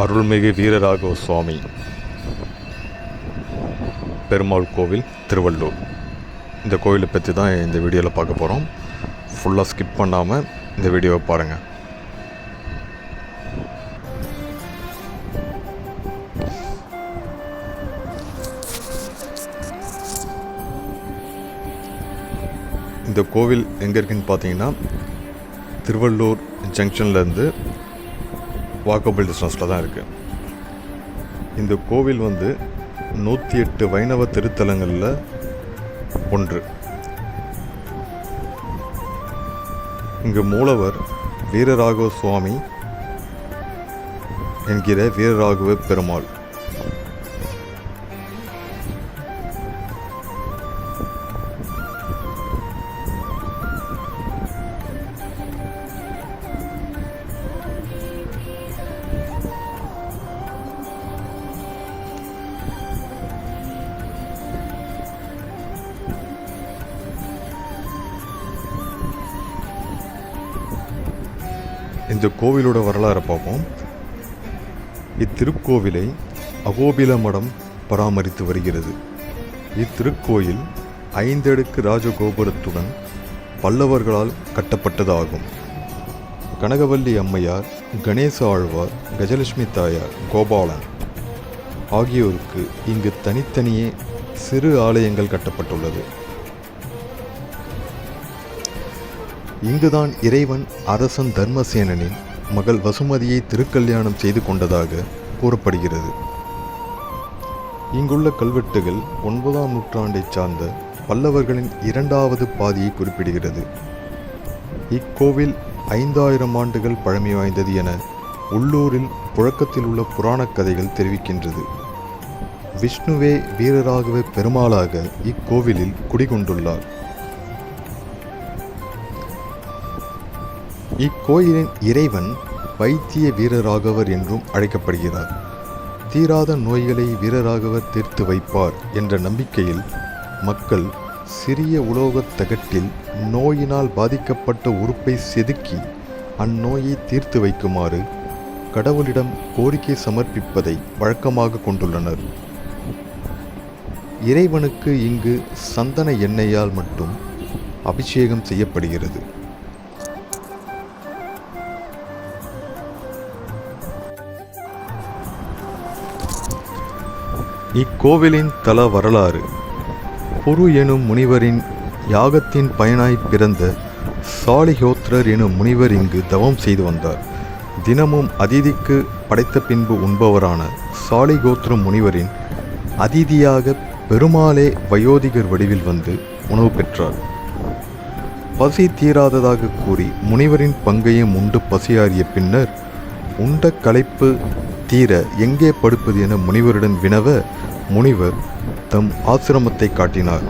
அருள்மிகு வீரராகவ சுவாமி பெருமாள் கோவில் திருவள்ளூர். இந்த கோவிலை பற்றி தான் இந்த வீடியோவில் பார்க்க போகிறோம். ஃபுல்லாக ஸ்கிப் பண்ணாமல் இந்த வீடியோவை பாருங்கள். இந்த கோவில் எங்கே இருக்குன்னு பார்த்தீங்கன்னா, திருவள்ளூர் ஜங்ஷன்லேருந்து வாக்கபிள் டிஸ்டன்ஸில் தான் இருக்குது. இந்த கோவில் 108 வைணவ திருத்தலங்களில் ஒன்று. இங்கு மூலவர் வீரராகவ சுவாமி என்கிற வீரராகவ பெருமாள். இந்த கோவிலோட வரலாறை பார்ப்போம். இத்திருக்கோவிலை அகோபில மடம் பராமரித்து வருகிறது. இத்திருக்கோயில் 5 அடுக்கு ராஜகோபுரத்துடன் பல்லவர்களால் கட்டப்பட்டதாகும். கனகவல்லி அம்மையார், கணேச ஆழ்வார், கஜலட்சுமி தாயார், கோபாலன் ஆகியோருக்கு இங்கு தனித்தனியே சிறு ஆலயங்கள் கட்டப்பட்டுள்ளது. இங்குதான் இறைவன் அரசன் தர்மசேனனின் மகள் வசுமதியை திருக்கல்யாணம் செய்து கொண்டதாக கூறப்படுகிறது. இங்குள்ள கல்வெட்டுகள் 9ஆம் நூற்றாண்டை சார்ந்த பல்லவர்களின் 2வது பாதியை குறிப்பிடுகிறது. இக்கோவில் 5000 ஆண்டுகள் பழமை வாய்ந்தது என உள்ளூரில் புழக்கத்தில் உள்ள புராணக் கதைகள் தெரிவிக்கின்றது. விஷ்ணுவே வீரராகவ பெருமாளாக இக்கோவிலில் குடிகொண்டுள்ளார். இக்கோயிலின் இறைவன் வைத்திய வீரராகவர் என்றும் அழைக்கப்படுகிறார். தீராத நோய்களை வீரராகவர் தீர்த்து வைப்பார் என்ற நம்பிக்கையில் மக்கள் சிறிய உலோகத் தகட்டில் நோயினால் பாதிக்கப்பட்ட உறுப்பை செதுக்கி அந்நோயை தீர்த்து வைக்குமாறு கடவுளிடம் கோரிக்கை சமர்ப்பிப்பதை வழக்கமாக கொண்டுள்ளனர். இறைவனுக்கு இங்கு சந்தன எண்ணெயால் மட்டும் அபிஷேகம் செய்யப்படுகிறது. இக்கோவிலின் தல வரலாறு: புரு எனும் முனிவரின் யாகத்தின் பயனாய் பிறந்த சாலிஹோத்ரர் எனும் முனிவர் இங்கு தவம் செய்து வந்தார். தினமும் அதிதிக்கு படைத்த பின்பு உண்பவரான சாலிகோத்ர முனிவரின் அதிதியாக பெருமாளே வயோதிகர் வடிவில் உணவு பெற்றார். பசி தீராததாக கூறி முனிவரின் பங்கையும் உண்டு பசியாறிய பின்னர் உண்ட களைப்பு தீர எங்கே படுப்பது என முனிவரிடம் வினவ, முனிவர் தம் ஆசிரமத்தை காட்டினார்.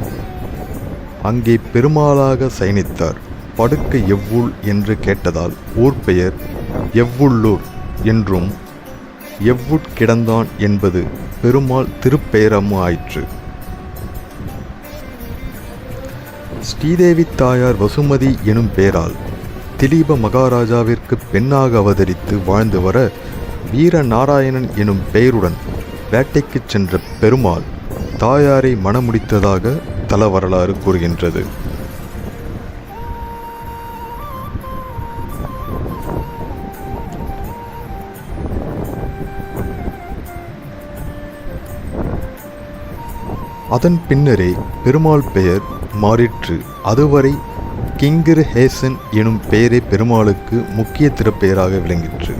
அங்கே பெருமாளாக சயனித்தார். படுக்க எவ்வுள் என்று கேட்டதால் ஊர் பெயர் எவ்வுள்ளூர் என்றும் எவ்வுட்கிடந்தான் என்பது பெருமாள் திருப்பெயரமும் ஆயிற்று. ஸ்ரீதேவி தாயார் வசுமதி எனும் பெயரால் திலீப மகாராஜாவிற்கு பெண்ணாக அவதரித்து வாழ்ந்து வர வீர நாராயணன் எனும் பெயருடன் வேட்டைக்கு சென்ற பெருமாள் தாயாரை மணமுடித்ததாக தல வரலாறு கூறுகின்றது. அதன் பின்னரே பெருமாள் பெயர் மாறிற்று. அதுவரை கிங்கிர் ஹேசன் எனும் பெயரே பெருமாளுக்கு முக்கிய திருப்பெயராக விளங்கிற்று.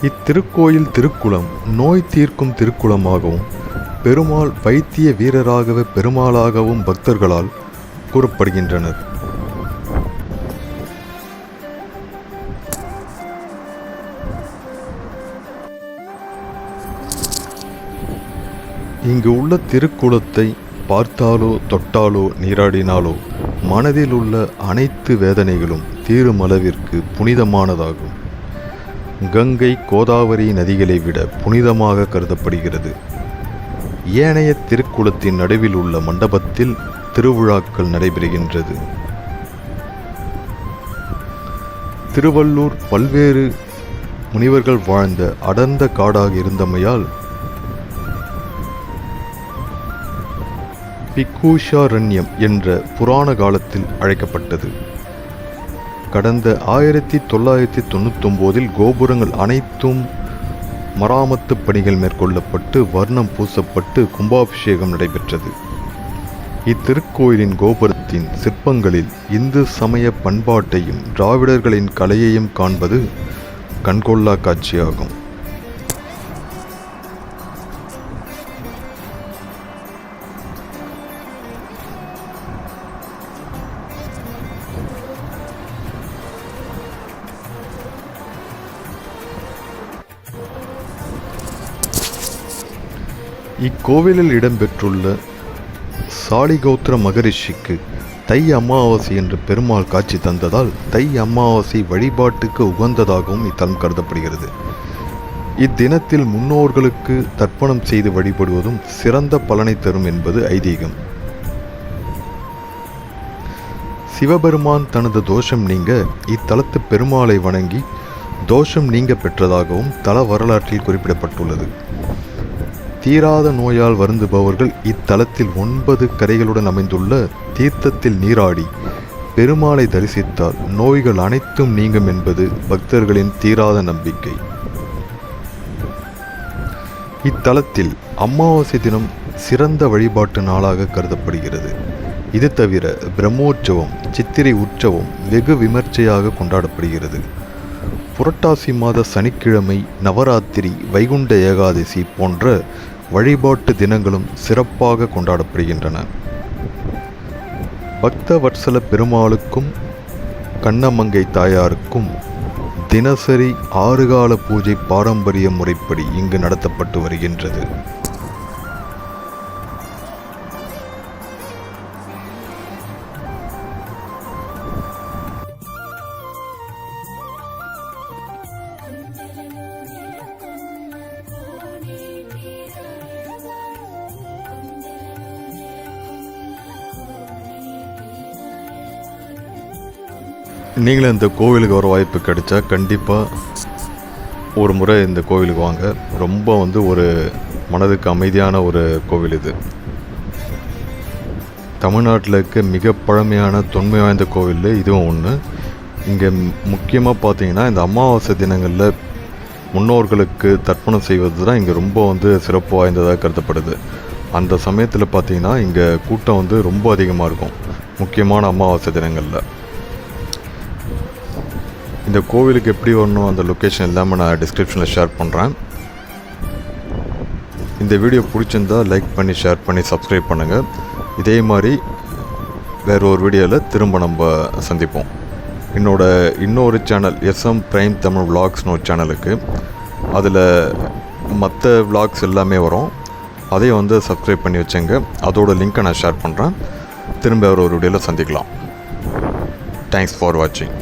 இத்திருக்கோயில் திருக்குளம் நோய் தீர்க்கும் திருக்குளமாகவும் பெருமாள் வைத்திய வீரராகவ பெருமாளாகவும் பக்தர்களால் கூறப்படுகின்றனர். இங்கு உள்ள திருக்குளத்தை பார்த்தாலோ தொட்டாலோ நீராடினாலோ மனதில் உள்ள அனைத்து வேதனைகளும் தீரும் அளவிற்கு புனிதமானதாகும். கங்கை, கோதாவரி நதிகளை விட புனிதமாக கருதப்படுகிறது. ஏனைய திருக்குளத்தின் நடுவில் உள்ள மண்டபத்தில் திருவிழாக்கள் நடைபெறுகின்றது. திருவள்ளூர் பல்வேறு முனிவர்கள் வாழ்ந்த அடர்ந்த காடாக இருந்தமையால் பிக்கூஷாரண்யம் என்ற புராண காலத்தில் அழைக்கப்பட்டது. கடந்த 1999 கோபுரங்கள் அனைத்தும் மராமத்து பணிகள் மேற்கொள்ளப்பட்டு வர்ணம் பூசப்பட்டு கும்பாபிஷேகம் நடைபெற்றது. இத்திருக்கோயிலின் கோபுரத்தின் சிற்பங்களில் இந்து சமய பண்பாட்டையும் திராவிடர்களின் கலையையும் காண்பது கண்கொள்ளா காட்சியாகும். இக்கோவிலில் இடம்பெற்றுள்ள சாலிகோத்திர மகரிஷிக்கு தை அமாவாசை என்று பெருமாள் காட்சி தந்ததால் தை அமாவாசை வழிபாட்டுக்கு உகந்ததாகவும் இத்தலம் கருதப்படுகிறது. இத்தினத்தில் முன்னோர்களுக்கு தர்ப்பணம் செய்து வழிபடுவதும் சிறந்த பலனை தரும் என்பது ஐதீகம். சிவபெருமான் தனது தோஷம் நீங்க இத்தலத்து பெருமாளை வணங்கி தோஷம் நீங்க பெற்றதாகவும் தல வரலாற்றில் குறிப்பிடப்பட்டுள்ளது. தீராத நோயால் வருந்துபவர்கள் இத்தலத்தில் 9 கரைகளுடன் அமைந்துள்ள தீர்த்தத்தில் நீராடி பெருமாளை தரிசித்தால் நோய்கள் அனைத்தும் நீங்கும் என்பது பக்தர்களின் தீராத நம்பிக்கை. இத்தலத்தில் அமாவாசை தினம் சிறந்த வழிபாட்டு நாளாக கருதப்படுகிறது. இது தவிர பிரம்மோற்சவம், சித்திரை உற்சவம் வெகு விமர்சையாக கொண்டாடப்படுகிறது. புரட்டாசி மாத சனிக்கிழமை, நவராத்திரி, வைகுண்ட ஏகாதசி போன்ற வழிபாட்டு தினங்களும் சிறப்பாக கொண்டாடப்படுகின்றன. பக்த வத்சல பெருமாளுக்கும் கண்ணமங்கை தாயாருக்கும் தினசரி 6 கால பூஜை பாரம்பரிய முறைப்படி இங்கு நடத்தப்பட்டு வருகின்றது. நீங்களும் இந்த கோவிலுக்கு வர வாய்ப்பு கிடைச்சா கண்டிப்பாக ஒரு முறை இந்த கோவிலுக்கு வாங்க. ரொம்ப ஒரு மனதுக்கு அமைதியான ஒரு கோவில் இது. தமிழ்நாட்டில் இருக்க மிக பழமையான தொன்மை வாய்ந்த கோவிலில் இதுவும் ஒன்று. இங்கே முக்கியமாக பார்த்தீங்கன்னா இந்த அமாவாசை தினங்களில் முன்னோர்களுக்கு தர்ப்பணம் செய்வது தான் இங்கே ரொம்ப சிறப்பு வாய்ந்ததாக கருதப்படுது. அந்த சமயத்தில் பார்த்தீங்கன்னா இங்கே கூட்டம் ரொம்ப அதிகமாக இருக்கும், முக்கியமான அமாவாசை தினங்களில். இந்த கோவிலுக்கு எப்படி வரணும் அந்த லொக்கேஷன் எல்லாமே நான் டிஸ்கிரிப்ஷனில் ஷேர் பண்ணுறேன். இந்த வீடியோ பிடிச்சிருந்தால் லைக் பண்ணி, ஷேர் பண்ணி, சப்ஸ்கிரைப் பண்ணுங்கள். இதே மாதிரி வேறு ஒரு வீடியோவில் திரும்ப நம்ம சந்திப்போம். இன்னொரு சேனல் SM Prime Tamil Vlogsனு ஒரு சேனலுக்கு, அதில் மற்ற விளாக்ஸ் எல்லாமே வரும். அதையும் சப்ஸ்கிரைப் பண்ணி வச்சுங்க. அதோட லிங்க்கை நான் ஷேர் பண்ணுறேன். திரும்ப வேறு ஒரு வீடியோவில் சந்திக்கலாம். தேங்க்ஸ் ஃபார் வாட்சிங்.